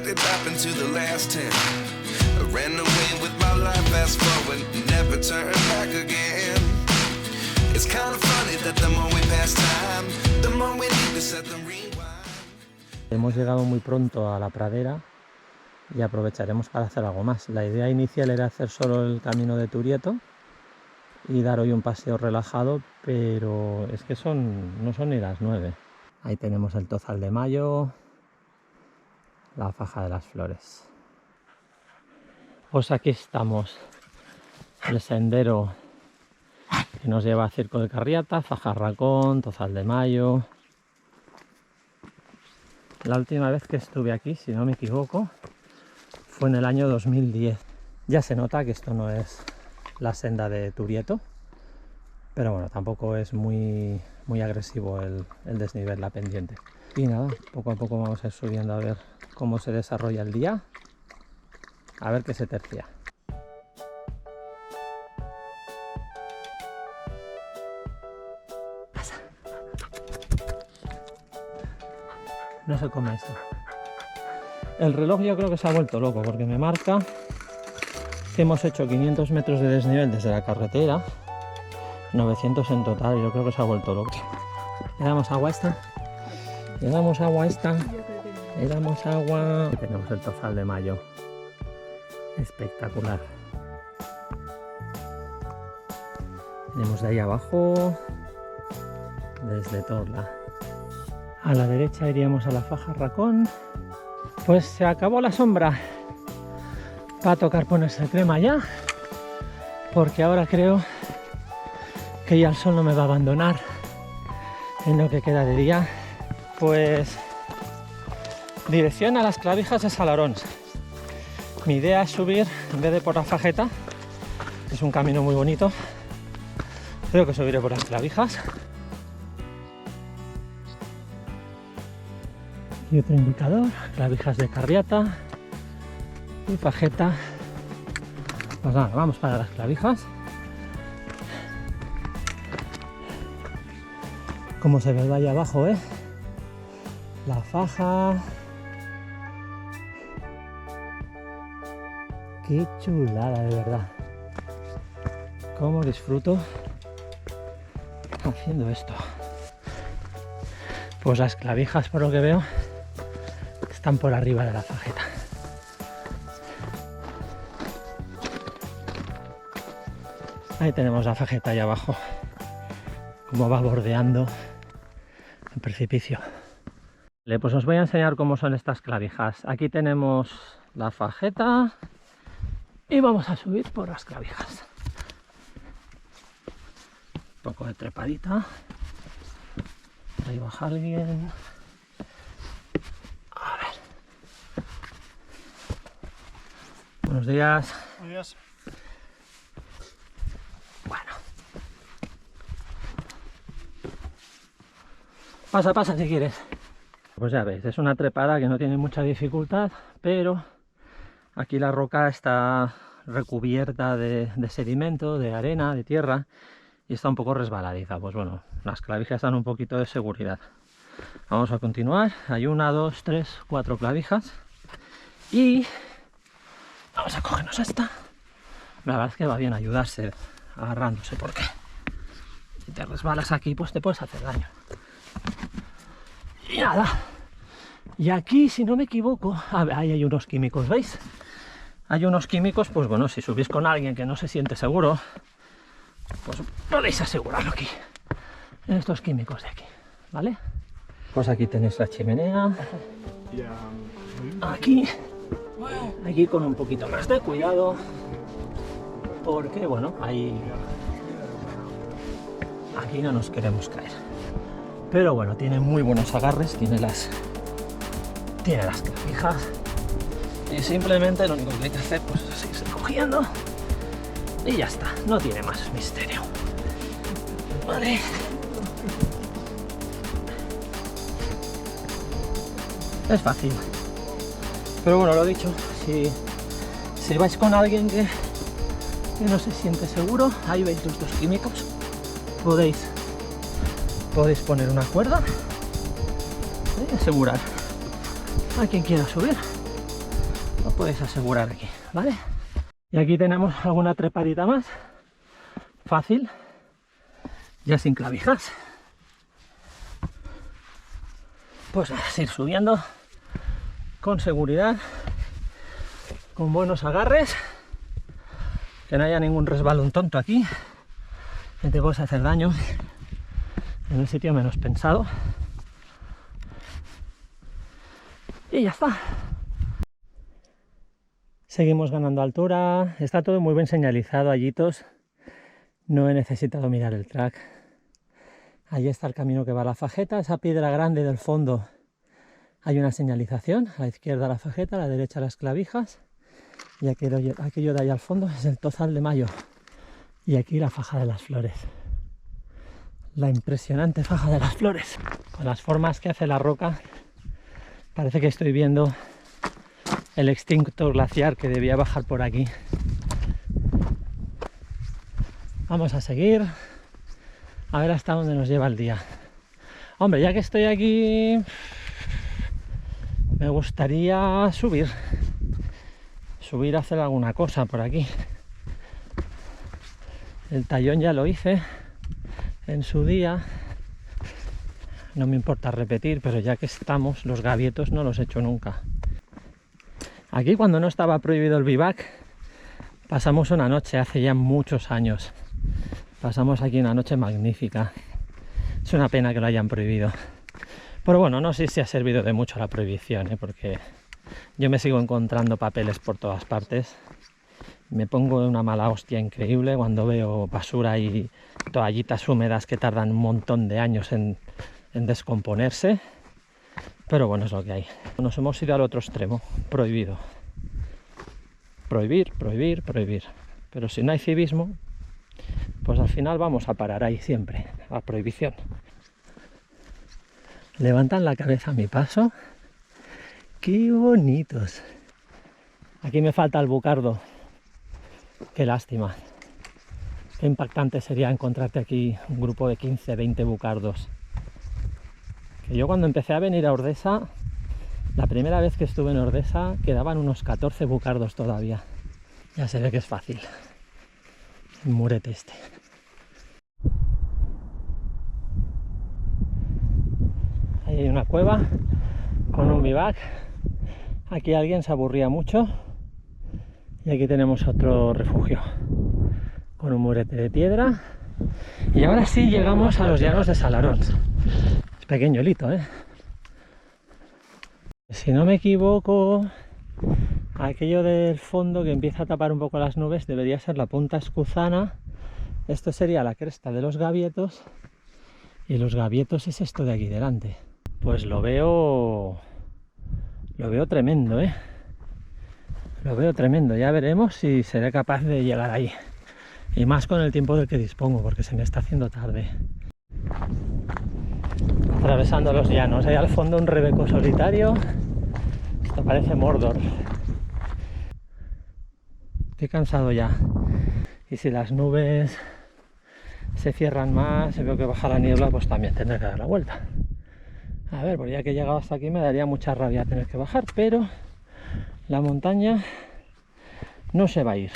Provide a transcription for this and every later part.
they drop into the last 10. I ran away with my life, fast forward, never turn back again. It's kind of funny that the more we pass time, the more we need to set the rewind. Hemos llegado muy pronto a la pradera y aprovecharemos para hacer algo más. La idea inicial era hacer solo el camino de Turieto y dar hoy un paseo relajado, pero es que no son ni las 9. Ahí tenemos el Tozal de Mayo, la Faja de las Flores. Pues aquí estamos, el sendero que nos lleva a Circo de Carriata, Faja Racón, Tozal de Mayo. La última vez que estuve aquí, si no me equivoco, fue en el año 2010. Ya se nota que esto no es la senda de Turieto, pero bueno, tampoco es muy agresivo el desnivel, la pendiente. Y nada, poco a poco vamos a ir subiendo a ver cómo se desarrolla el día, a ver qué se tercia. No se come esto. El reloj yo creo que se ha vuelto loco porque me marca que hemos hecho 500 metros de desnivel desde la carretera, 900 en total. Yo creo que se ha vuelto loco. Le damos agua a esta. Le damos agua a esta. Le damos agua. Aquí tenemos el Tozal de Mayo. Espectacular. Tenemos de ahí abajo, desde Torla. A la derecha iríamos a la Faja Racón. Pues se acabó la sombra. Va a tocar ponerse crema ya, porque ahora creo que ya el sol no me va a abandonar en lo que queda de día. Pues dirección a las Clavijas de Salarons. Mi idea es subir, en vez de por la Fajeta, es un camino muy bonito, creo que subiré por las Clavijas. Y otro indicador, Clavijas de Carriata y Fajeta. Pues nada, vamos para las Clavijas. Como se ve ahí abajo, la Faja. Qué chulada, de verdad. Cómo disfruto haciendo esto. Pues las Clavijas, por lo que veo, están por arriba de la Fajeta. Ahí tenemos la Fajeta ahí abajo, como va bordeando el precipicio. Pues os voy a enseñar cómo son estas Clavijas. Aquí tenemos la Fajeta y vamos a subir por las Clavijas. Un poco de trepadita. Ahí baja alguien. A ver. Buenos días. Buenos días. Bueno. Pasa si quieres. Pues ya veis, es una trepada que no tiene mucha dificultad, pero aquí la roca está recubierta de sedimento, de arena, de tierra, y está un poco resbaladiza. Pues bueno, las Clavijas dan un poquito de seguridad. Vamos a continuar. Hay 1, 2, 3, 4 Clavijas y vamos a cogernos esta. La verdad es que va bien ayudarse agarrándose, porque si te resbalas aquí pues te puedes hacer daño. Y nada, y aquí, si no me equivoco, ahí hay unos químicos, ¿veis? Hay unos químicos, pues bueno, si subís con alguien que no se siente seguro, pues podéis asegurarlo aquí, en estos químicos de aquí, ¿vale? Pues aquí tenéis la chimenea, aquí con un poquito más de cuidado, porque bueno, ahí aquí no nos queremos caer, pero bueno, tiene muy buenos agarres, tiene las Clavijas, y simplemente lo único que hay que hacer pues es irse cogiendo y ya está, no tiene más misterio. Vale. Es fácil. Pero bueno, lo dicho, si vais con alguien que no se siente seguro, ahí veis los dos químicos. Podéis poner una cuerda y asegurar a quien quiera subir. Lo podéis asegurar aquí, ¿vale? Y aquí tenemos alguna trepadita más, fácil, ya sin clavijas. Pues nada, ir subiendo con seguridad, con buenos agarres, que no haya ningún resbalón tonto aquí, que te puedes hacer daño en el sitio menos pensado. Y ya está. Seguimos ganando altura, está todo muy bien señalizado, allitos. No he necesitado mirar el track. Allí está el camino que va a la fajeta, esa piedra grande del fondo. Hay una señalización, a la izquierda la fajeta, a la derecha las clavijas. Y aquello de ahí al fondo es el Tozal de Mayo. Y aquí la faja de las flores. La impresionante faja de las flores. Con las formas que hace la roca, parece que estoy viendo el extinto glaciar que debía bajar por aquí. Vamos a seguir, a ver hasta dónde nos lleva el día. Hombre, ya que estoy aquí, me gustaría subir a hacer alguna cosa por aquí. El Tallón ya lo hice en su día, no me importa repetir, pero ya que estamos, los gavietos no los he hecho nunca. Aquí, cuando no estaba prohibido el bivac, pasamos una noche hace ya muchos años. Pasamos aquí una noche magnífica. Es una pena que lo hayan prohibido. Pero bueno, no sé si ha servido de mucho la prohibición, porque yo me sigo encontrando papeles por todas partes. Me pongo una mala hostia increíble cuando veo basura y toallitas húmedas que tardan un montón de años en descomponerse. Pero bueno, es lo que hay. Nos hemos ido al otro extremo, prohibido. Prohibir, prohibir, prohibir. Pero si no hay civismo, pues al final vamos a parar ahí siempre, a prohibición. Levantan la cabeza a mi paso. ¡Qué bonitos! Aquí me falta el bucardo. Qué lástima. Qué impactante sería encontrarte aquí un grupo de 15, 20 bucardos. Que yo cuando empecé a venir a Ordesa, la primera vez que estuve en Ordesa, quedaban unos 14 bucardos todavía. Ya se ve que es fácil. El murete este. Ahí hay una cueva con un bivac. Aquí alguien se aburría mucho. Y aquí tenemos otro refugio con un murete de piedra. Y ahora sí llegamos a los llanos de Salarons. Es pequeño el hito, ¿eh? Si no me equivoco, aquello del fondo que empieza a tapar un poco las nubes debería ser la punta Escuzana. Esto sería la cresta de los Gavietos. Y los Gavietos es esto de aquí delante. Pues lo veo tremendo, ¿eh? Lo veo tremendo. Ya veremos si seré capaz de llegar ahí. Y más con el tiempo del que dispongo, porque se me está haciendo tarde. Atravesando los llanos. Hay al fondo un rebeco solitario. Esto parece Mordor. Estoy cansado ya. Y si las nubes se cierran más y veo que baja la niebla, pues también tendré que dar la vuelta. A ver, pues ya que he llegado hasta aquí me daría mucha rabia tener que bajar, pero la montaña no se va a ir.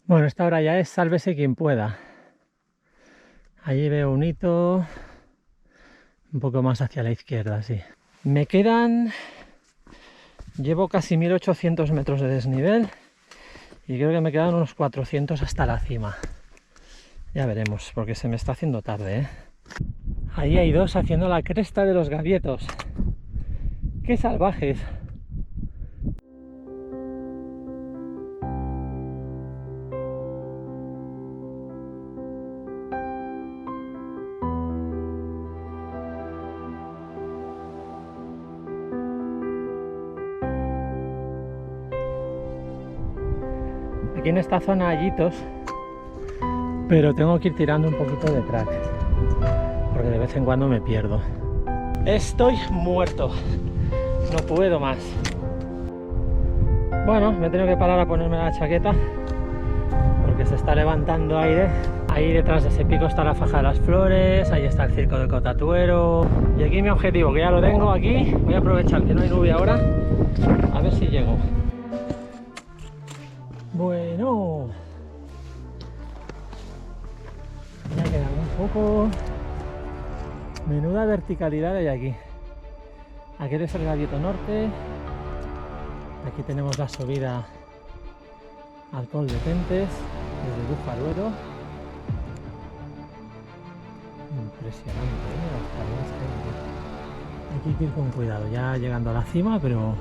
Bueno, esta hora ya es sálvese quien pueda. Allí veo un hito, un poco más hacia la izquierda, sí. Me quedan... Llevo casi 1800 metros de desnivel y creo que me quedan unos 400 hasta la cima. Ya veremos, porque se me está haciendo tarde, ¿eh? Ahí hay dos haciendo la cresta de los Gavietos. ¡Qué salvajes! Aquí en esta zona hay hitos, pero tengo que ir tirando un poquito de track, porque de vez en cuando me pierdo. Estoy muerto, no puedo más. Bueno, me he tenido que parar a ponerme la chaqueta, porque se está levantando aire Ahí detrás de ese pico está la Faja de las Flores, ahí está el circo de Cotatuero. Y aquí mi objetivo, que ya lo tengo aquí, voy a aprovechar que no hay nube ahora, a ver si llego. Bueno, ya queda un poco. Menuda verticalidad hay aquí. Aquel es el Gavieto Norte. Aquí tenemos la subida al Col de Tentes desde Bujaruelo. Impresionante, Hay que ir con cuidado, ya llegando a la cima, pero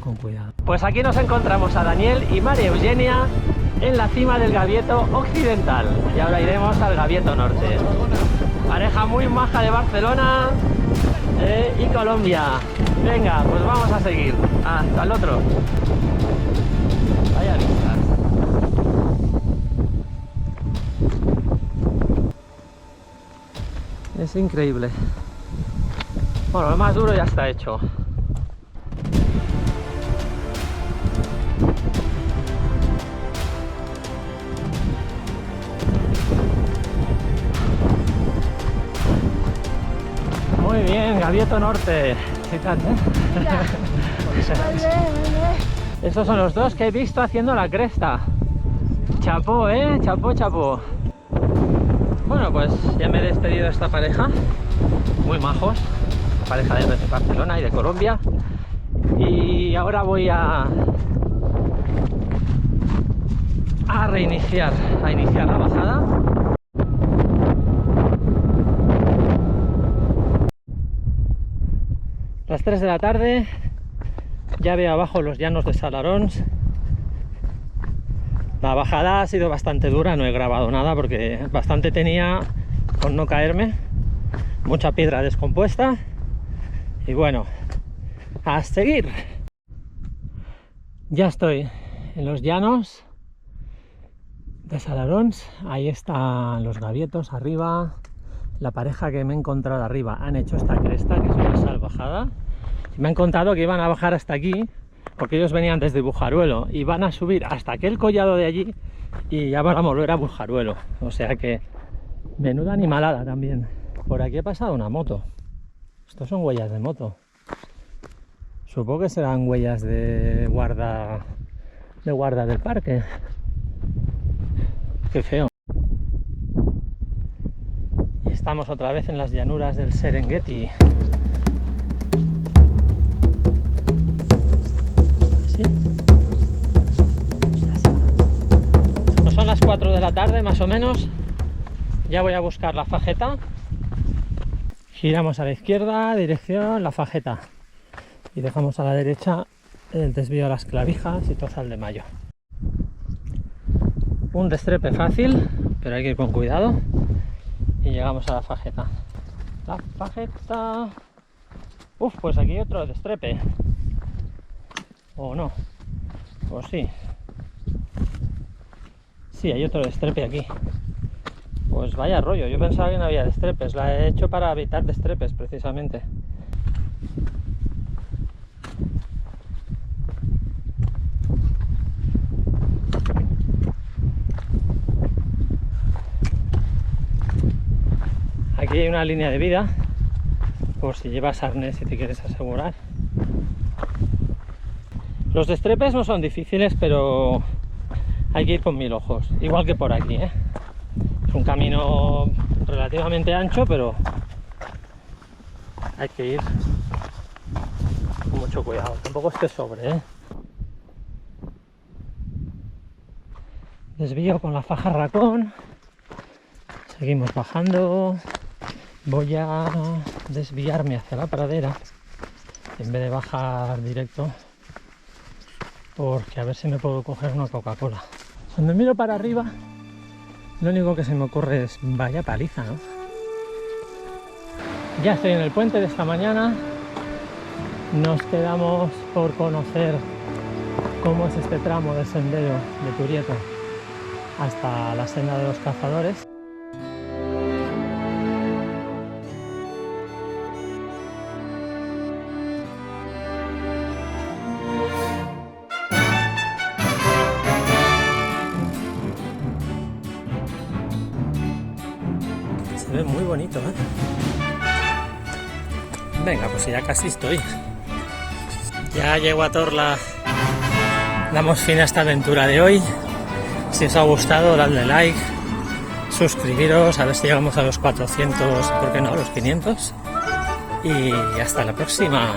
con cuidado. Pues aquí nos encontramos a Daniel y María Eugenia en la cima del Gavieto Occidental. Y ahora iremos al Gavieto Norte. Pareja muy maja de Barcelona y Colombia. Venga, pues vamos a seguir hasta el otro. Vaya vistas. Es increíble. Bueno, lo más duro ya está hecho. Muy bien, Gavieto Norte. Sí, estos son los dos que he visto haciendo la cresta. Chapó, chapó. Bueno, pues ya me he despedido de esta pareja. Muy majos. Pareja de Barcelona y de Colombia. Y ahora voy a iniciar la bajada. Las 3 de la tarde, ya veo abajo los llanos de Salarons. La bajada ha sido bastante dura, no he grabado nada porque bastante tenía con no caerme. Mucha piedra descompuesta. Y bueno, a seguir. Ya estoy en los llanos de Salarons. Ahí están los gavietos arriba. La pareja que me he encontrado arriba han hecho esta cresta, que es una salvajada. Y me han contado que iban a bajar hasta aquí, porque ellos venían desde Bujaruelo y van a subir hasta aquel collado de allí y ya van a volver a Bujaruelo. O sea que menuda animalada también. Por aquí ha pasado una moto. Estos son huellas de moto. Supongo que serán huellas de guarda del parque. Qué feo. Y estamos otra vez en las llanuras del Serengeti. ¿Sí? Pues son las 4 de la tarde más o menos. Ya voy a buscar la Fageta. Giramos a la izquierda, dirección la Fageta. Y dejamos a la derecha el desvío a las Clavijas y Tozal de Mayo. Un destrepe fácil, pero hay que ir con cuidado. Y llegamos a la Fageta. La Fageta. Uf, pues aquí hay otro destrepe. ¿O no? Pues sí. Sí, hay otro destrepe aquí. Pues vaya rollo, yo pensaba que no había destrepes. La he hecho para evitar destrepes, precisamente. Aquí hay una línea de vida, por si llevas arnés y te quieres asegurar. Los destrepes no son difíciles, pero hay que ir con 1000 ojos, igual que por aquí, ¿eh? Es un camino relativamente ancho, pero hay que ir con mucho cuidado, tampoco esté sobre, ¿eh? Desvío con la Faja Racón, seguimos bajando. Voy a desviarme hacia la pradera en vez de bajar directo, porque a ver si me puedo coger una Coca-Cola. Cuando miro para arriba, lo único que se me ocurre es vaya paliza, ¿no? Ya estoy en el puente de esta mañana. Nos quedamos por conocer cómo es este tramo del sendero de Turieto hasta la senda de los cazadores. bonito, ¿eh? Venga, pues ya casi estoy. Ya llego a Torla. Damos fin a esta aventura de hoy. Si os ha gustado, dadle like, suscribiros, a ver si llegamos a los 400, ¿por qué no? A los 500. Y hasta la próxima.